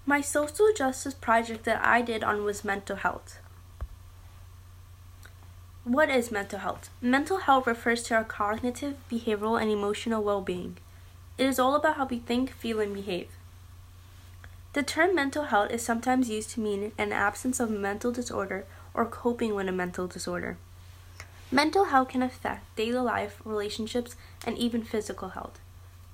My social justice project that I did on was mental health. What is mental health? Mental health refers to our cognitive, behavioral, and emotional well-being. It is all about how we think, feel, and behave. The term mental health is sometimes used to mean an absence of a mental disorder or coping with a mental disorder. Mental health can affect daily life, relationships, and even physical health.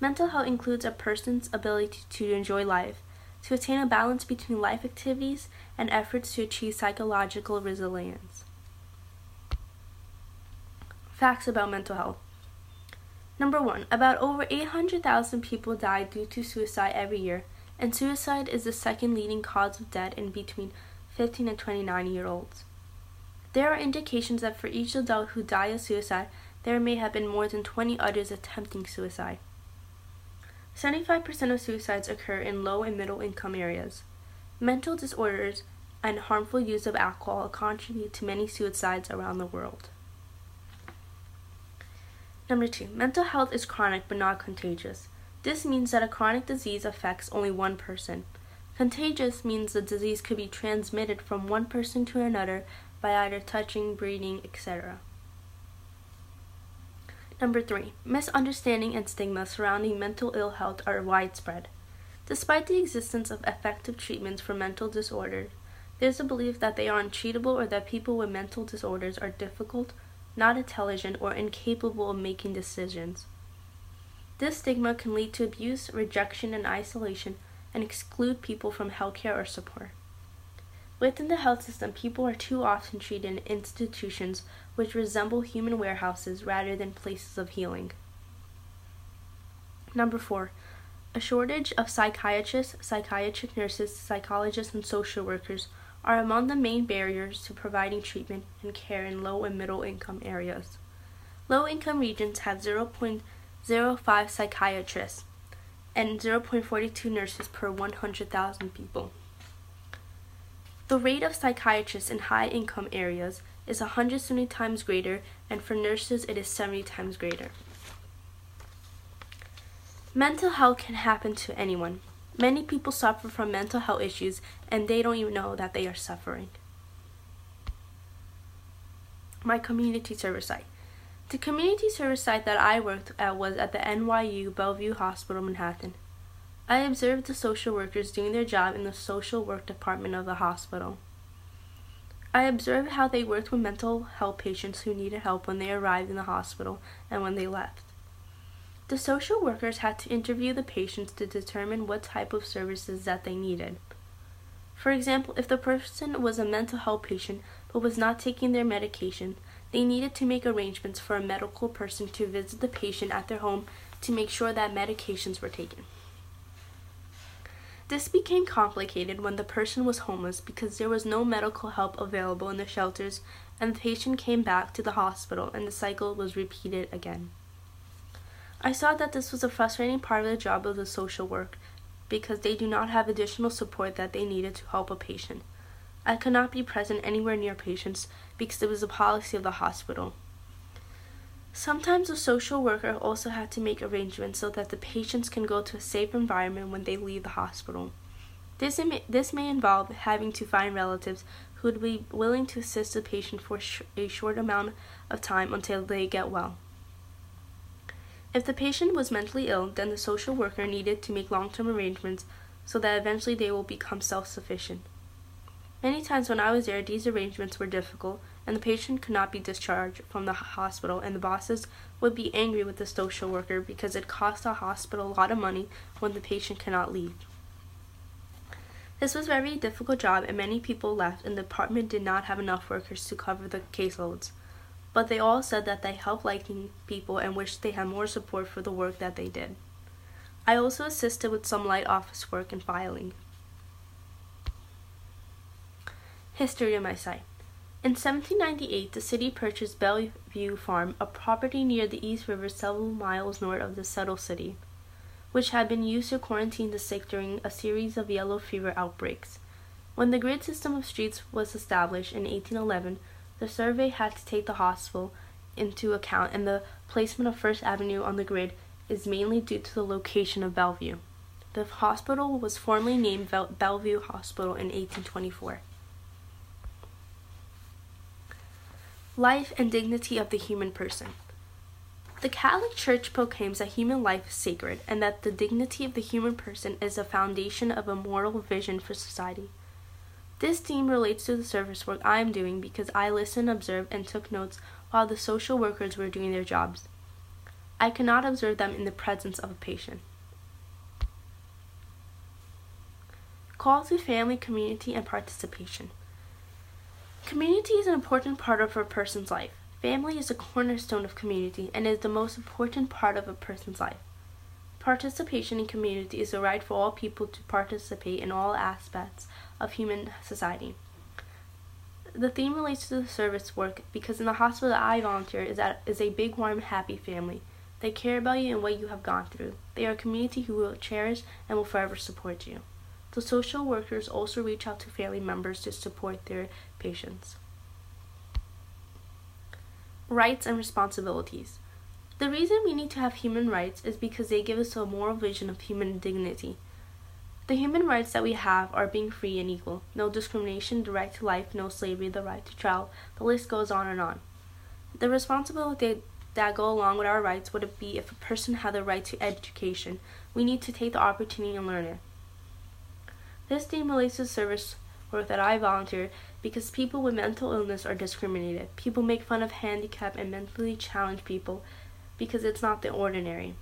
Mental health includes a person's ability to enjoy life, to attain a balance between life activities and efforts to achieve psychological resilience. Facts about mental health. Number 1, about over 800,000 people die due to suicide every year, and suicide is the second leading cause of death in between 15 and 29-year-olds. There are indications that for each adult who died of suicide, there may have been more than 20 others attempting suicide. 75% of suicides occur in low and middle income areas. Mental disorders and harmful use of alcohol contribute to many suicides around the world. Number 2, mental health is chronic but not contagious. This means that a chronic disease affects only one person. Contagious means the disease could be transmitted from one person to another by either touching, breathing, etc. Number 3, misunderstanding and stigma surrounding mental ill health are widespread. Despite the existence of effective treatments for mental disorders, there is a belief that they are untreatable or that people with mental disorders are difficult, not intelligent, or incapable of making decisions. This stigma can lead to abuse, rejection, and isolation, and exclude people from healthcare or support. Within the health system, people are too often treated in institutions which resemble human warehouses rather than places of healing. Number 4, a shortage of psychiatrists, psychiatric nurses, psychologists, and social workers are among the main barriers to providing treatment and care in low and middle income areas. Low-income regions have 0.05 psychiatrists and 0.42 nurses per 100,000 people. The rate of psychiatrists in high-income areas is 170 times greater, and for nurses it is 70 times greater. Mental health can happen to anyone. Many people suffer from mental health issues and they don't even know that they are suffering. My community service site. The community service site that I worked at was at the NYU Bellevue Hospital, Manhattan. I observed the social workers doing their job in the social work department of the hospital. I observed how they worked with mental health patients who needed help when they arrived in the hospital and when they left. The social workers had to interview the patients to determine what type of services that they needed. For example, if the person was a mental health patient but was not taking their medication, they needed to make arrangements for a medical person to visit the patient at their home to make sure that medications were taken. This became complicated when the person was homeless because there was no medical help available in the shelters and the patient came back to the hospital and the cycle was repeated again. I saw that this was a frustrating part of the job of the social work because they do not have additional support that they needed to help a patient. I could not be present anywhere near patients because it was a policy of the hospital. Sometimes the social worker also had to make arrangements so that the patients can go to a safe environment when they leave the hospital. This may involve having to find relatives who would be willing to assist the patient for a short amount of time until they get well. If the patient was mentally ill, then the social worker needed to make long-term arrangements so that eventually they will become self-sufficient. Many times when I was there, these arrangements were difficult, and the patient could not be discharged from the hospital, and the bosses would be angry with the social worker because it cost the hospital a lot of money when the patient cannot leave. This was a very difficult job, and many people left, and the department did not have enough workers to cover the caseloads. But they all said that they helped liking people and wished they had more support for the work that they did. I also assisted with some light office work and filing. History of my site. In 1798, the city purchased Bellevue Farm, a property near the East River several miles north of the settled city, which had been used to quarantine the sick during a series of yellow fever outbreaks. When the grid system of streets was established in 1811, the survey had to take the hospital into account, and the placement of First Avenue on the grid is mainly due to the location of Bellevue. The hospital was formerly named Bellevue Hospital in 1824. Life and dignity of the human person. The Catholic Church proclaims that human life is sacred and that the dignity of the human person is the foundation of a moral vision for society. This theme relates to the service work I am doing because I listened, observed, and took notes while the social workers were doing their jobs. I cannot observe them in the presence of a patient. Call to family, community, and participation. Community is an important part of a person's life. Family is a cornerstone of community and is the most important part of a person's life. Participation in community is the right for all people to participate in all aspects of human society. The theme relates to the service work because in the hospital that I volunteer is a big, warm, happy family. They care about you and what you have gone through. They are a community who will cherish and will forever support you. The social workers also reach out to family members to support their patients. Rights and responsibilities. The reason we need to have human rights is because they give us a moral vision of human dignity. The human rights that we have are being free and equal, no discrimination, the right to life, no slavery, the right to travel, the list goes on and on. The responsibility that go along with our rights would be if a person had the right to education, we need to take the opportunity and learn it. This theme relates to service work that I volunteer because people with mental illness are discriminated. People make fun of handicapped and mentally challenged people because it's not the ordinary.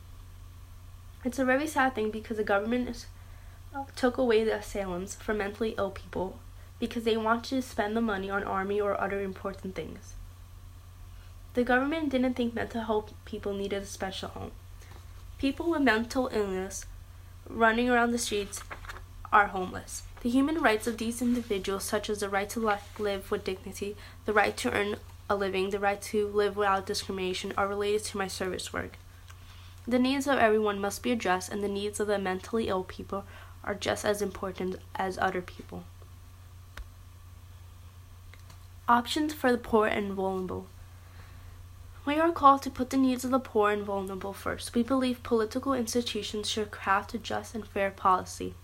It's a very sad thing because the government took away the asylums for mentally ill people because they wanted to spend the money on army or other important things. The government didn't think mental health people needed a special home. People with mental illness running around the streets are homeless. The human rights of these individuals, such as the right to live with dignity, the right to earn a living, the right to live without discrimination, are related to my service work. The needs of everyone must be addressed, and the needs of the mentally ill people are just as important as other people. Options for the poor and vulnerable. We are called to put the needs of the poor and vulnerable first. We believe political institutions should craft a just and fair policy.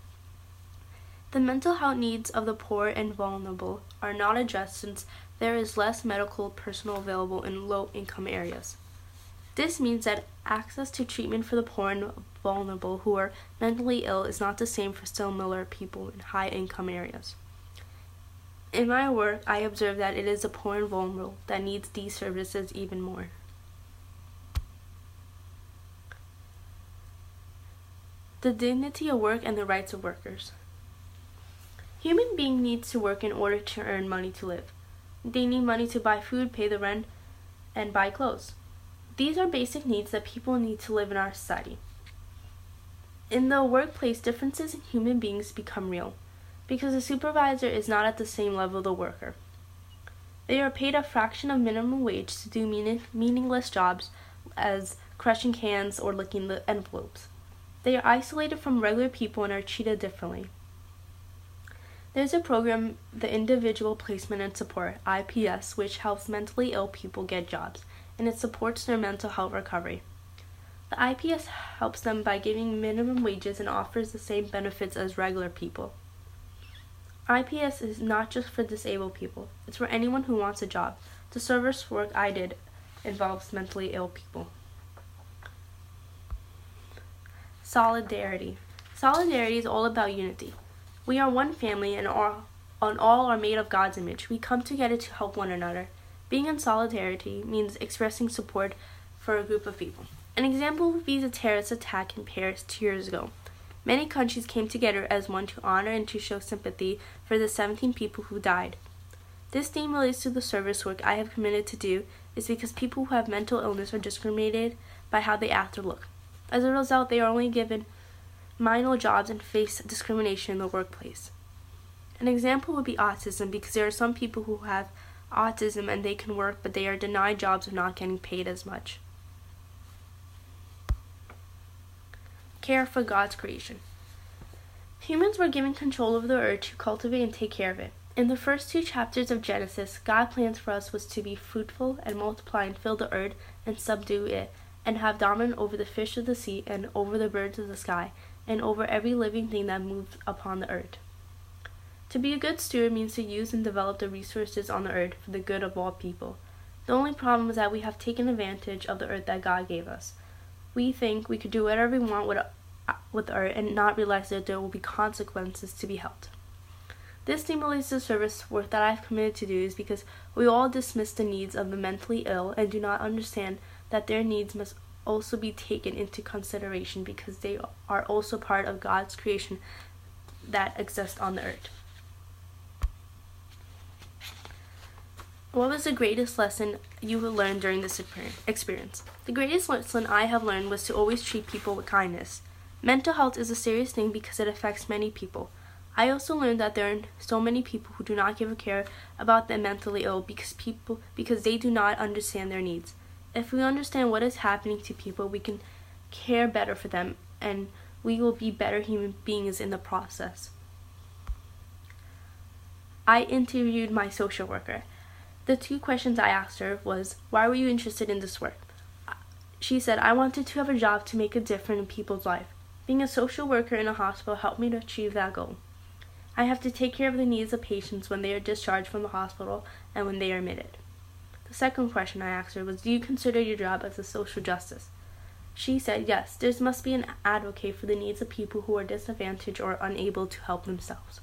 The mental health needs of the poor and vulnerable are not addressed since there is less medical personnel available in low-income areas. This means that access to treatment for the poor and vulnerable who are mentally ill is not the same for similar people in high-income areas. In my work, I observe that it is the poor and vulnerable that needs these services even more. The dignity of work and the rights of workers. Human being needs to work in order to earn money to live. They need money to buy food, pay the rent, and buy clothes. These are basic needs that people need to live in our society. In the workplace, differences in human beings become real because the supervisor is not at the same level of the worker. They are paid a fraction of minimum wage to do meaningless jobs as crushing cans or licking the envelopes. They are isolated from regular people and are treated differently. There's a program, the Individual Placement and Support, IPS, which helps mentally ill people get jobs, and it supports their mental health recovery. The IPS helps them by giving minimum wages and offers the same benefits as regular people. IPS is not just for disabled people, it's for anyone who wants a job. The service work I did involves mentally ill people. Solidarity. Solidarity is all about unity. We are one family and all are made of God's image. We come together to help one another. Being in solidarity means expressing support for a group of people. An example would be the terrorist attack in Paris 2 years ago. Many countries came together as one to honor and to show sympathy for the 17 people who died. This theme relates to the service work I have committed to do is because people who have mental illness are discriminated by how they act or look. As a result, they are only given menial jobs and face discrimination in the workplace. An example would be autism because there are some people who have autism and they can work but they are denied jobs of not getting paid as much. Care for God's creation. Humans were given control over the earth to cultivate and take care of it. In the first 2 chapters of Genesis, God's plans for us was to be fruitful and multiply and fill the earth and subdue it, and have dominion over the fish of the sea and over the birds of the sky, and over every living thing that moves upon the earth. To be a good steward means to use and develop the resources on the earth for the good of all people. The only problem is that we have taken advantage of the earth that God gave us. We think we could do whatever we want with the earth and not realize that there will be consequences to be held. This stimulates the service work that I've committed to do is because we all dismiss the needs of the mentally ill and do not understand that their needs must also be taken into consideration because they are also part of God's creation that exists on the earth. What was the greatest lesson you learned during this experience? The greatest lesson I have learned was to always treat people with kindness. Mental health is a serious thing because it affects many people. I also learned that there are so many people who do not give a care about the mentally ill because they do not understand their needs. If we understand what is happening to people, we can care better for them and we will be better human beings in the process. I interviewed my social worker. The 2 questions I asked her was, why were you interested in this work? She said, I wanted to have a job to make a difference in people's life. Being a social worker in a hospital helped me to achieve that goal. I have to take care of the needs of patients when they are discharged from the hospital and when they are admitted. The second question I asked her was, do you consider your job as a social justice? She said, yes, there must be an advocate for the needs of people who are disadvantaged or unable to help themselves.